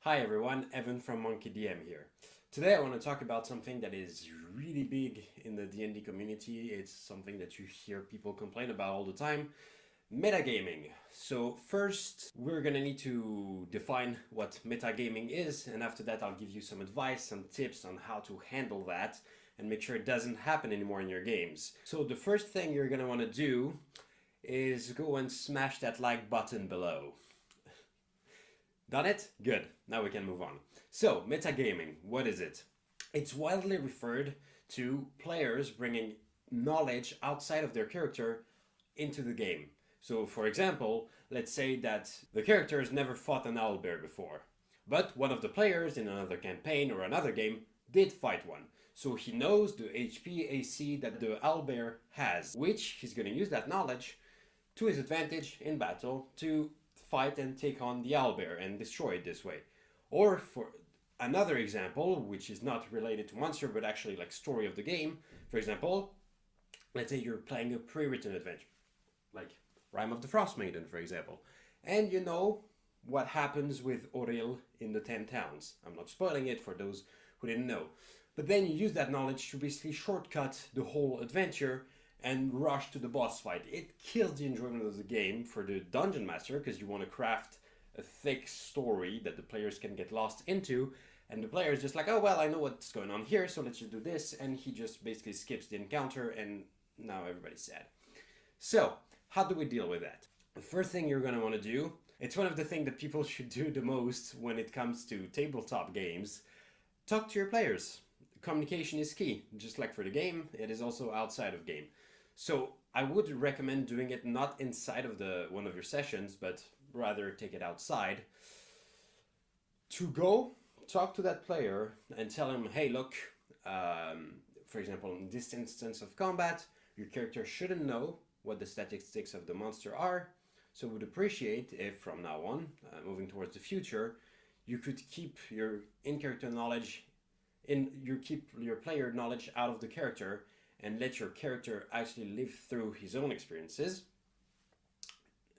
Hi everyone, Evan from MonkeyDM here. Today I want to talk about something that is really big in the D&D community. It's something that you hear people complain about all the time. Metagaming. So first we're gonna need to define what metagaming is, and after that I'll give you some advice, some tips on how to handle that and make sure it doesn't happen anymore in your games. So the first thing you're gonna want to do is go and smash that like button below. Done it? Good. Now we can move on. So, metagaming, what is it? It's widely referred to players bringing knowledge outside of their character into the game. So, for example, let's say that the character has never fought an owlbear before, but one of the players in another campaign or another game did fight one. So he knows the HP AC that the owlbear has, which he's going to use that knowledge to his advantage in battle to fight and take on the owlbear and destroy it this way. Or for another example, which is not related to monster but actually like story of the game, for example, let's say you're playing a pre-written adventure, like Rime of the Frost Maiden, for example, and you know what happens with Auril in the 10 Towns. I'm not spoiling it for those who didn't know. But then you use that knowledge to basically shortcut the whole adventure and rush to the boss fight. It kills the enjoyment of the game for the dungeon master because you want to craft a thick story that the players can get lost into, and the player is just like, oh well, I know what's going on here, so let's just do this, and he just basically skips the encounter and now everybody's sad. So how do we deal with that? The first thing you're going to want to do, it's one of the things that people should do the most when it comes to tabletop games: talk to your players. Communication is key. Just like for the game, it is also outside of game. So I would recommend doing it not inside of one of your sessions, but rather take it outside. To go talk to that player and tell him, hey, look, for example, in this instance of combat, your character shouldn't know what the statistics of the monster are. So would appreciate if from now on, moving towards the future, you could keep your in-character knowledge keep your player knowledge out of the character and let your character actually live through his own experiences.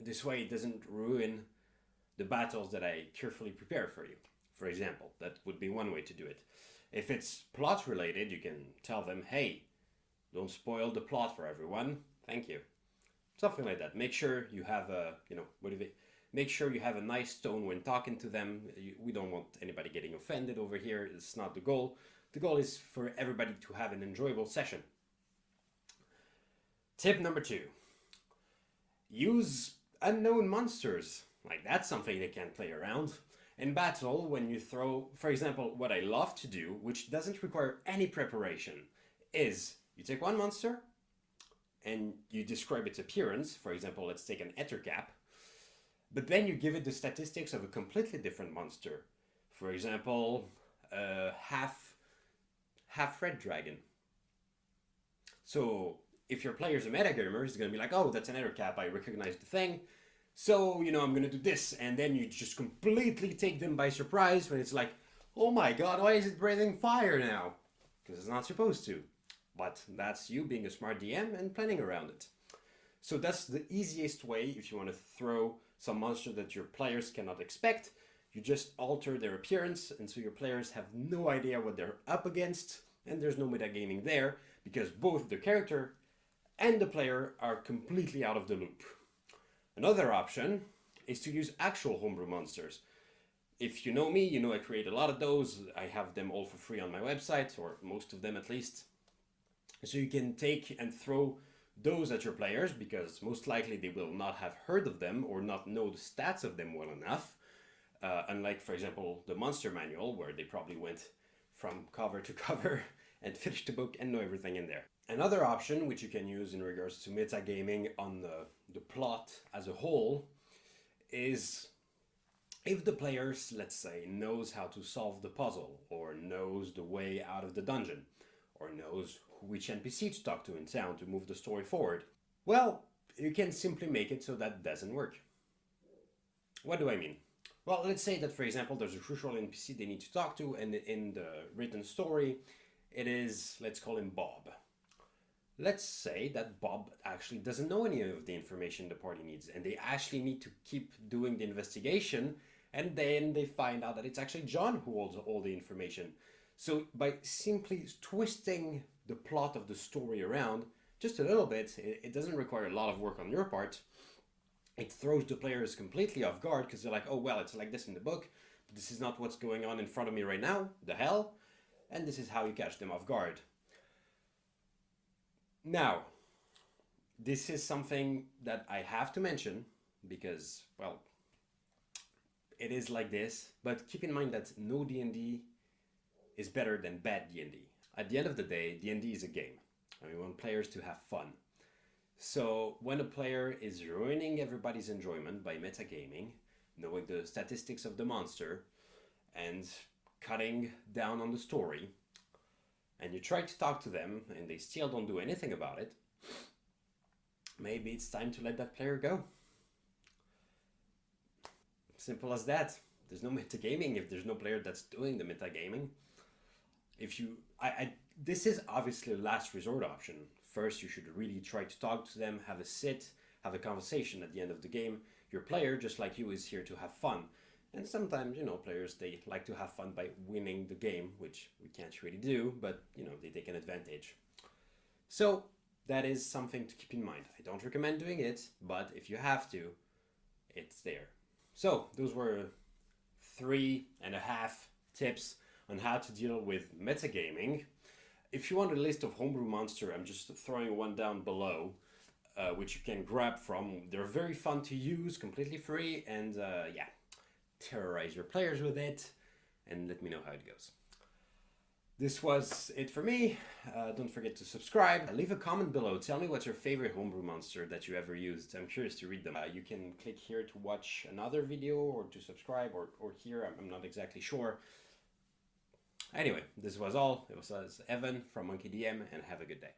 This way it doesn't ruin the battles that I carefully prepare for you. For example, that would be one way to do it. If it's plot related, you can tell them, hey, don't spoil the plot for everyone. Thank you. Something like that. Make sure you have make sure you have a nice tone when talking to them. We don't want anybody getting offended over here. It's not the goal. The goal is for everybody to have an enjoyable session. Tip number 2. Use unknown monsters. Like, that's something they can play around. In battle, when you throw, for example, what I love to do, which doesn't require any preparation, is you take one monster and you describe its appearance. For example, let's take an Ettercap. But then you give it the statistics of a completely different monster. For example, half red dragon. So if your player's a metagamer, he's going to be like, oh, that's an Ettercap, I recognize the thing. So, I'm going to do this. And then you just completely take them by surprise when it's like, oh my god, why is it breathing fire now? Because it's not supposed to. But that's you being a smart DM and planning around it. So that's the easiest way if you want to throw some monster that your players cannot expect. You just alter their appearance, and so your players have no idea what they're up against, and there's no metagaming there, because both the character and the player are completely out of the loop. Another option is to use actual homebrew monsters. If you know me, you know I create a lot of those. I have them all for free on my website, or most of them at least. So you can take and throw those at your players, because most likely they will not have heard of them or not know the stats of them well enough. Unlike, for example, the Monster Manual, where they probably went from cover to cover and finished the book and know everything in there. Another option, which you can use in regards to metagaming on the plot as a whole, is if the players, let's say, knows how to solve the puzzle, or knows the way out of the dungeon, or knows which NPC to talk to in town to move the story forward, well, you can simply make it so that doesn't work. What do I mean? Well, let's say that, for example, there's a crucial NPC they need to talk to, and in the written story, it is, let's call him Bob. Let's say that Bob actually doesn't know any of the information the party needs, and they actually need to keep doing the investigation And then they find out that it's actually John who holds all the information. So by simply twisting the plot of the story around just a little bit, it doesn't require a lot of work on your part. It throws the players completely off guard because they're like, oh, well, it's like this in the book, but this is not what's going on in front of me right now. The hell? And this is how you catch them off guard. Now, this is something that I have to mention because, well, it is like this, but keep in mind that no D&D is better than bad D&D. At the end of the day, D&D is a game, and we want players to have fun. So when a player is ruining everybody's enjoyment by metagaming, knowing the statistics of the monster, and cutting down on the story, and you try to talk to them and they still don't do anything about it, maybe it's time to let that player go. Simple as that. There's no metagaming if there's no player that's doing the metagaming. If you, this is obviously a last resort option. First, you should really try to talk to them, have a sit, have a conversation at the end of the game. Your player, just like you, is here to have fun. And sometimes, players, they like to have fun by winning the game, which we can't really do, but, they take an advantage. So that is something to keep in mind. I don't recommend doing it, but if you have to, it's there. So those were 3.5 tips on how to deal with metagaming. If you want a list of homebrew monster, I'm just throwing one down below, which you can grab from. They're very fun to use, completely free, and yeah, terrorize your players with it, and let me know how it goes. This was it for me. Don't forget to subscribe. Leave a comment below. Tell me what's your favorite homebrew monster that you ever used. I'm curious to read them. You can click here to watch another video or to subscribe or here. I'm not exactly sure. Anyway, this was all. It was Evan from MonkeyDM, and have a good day.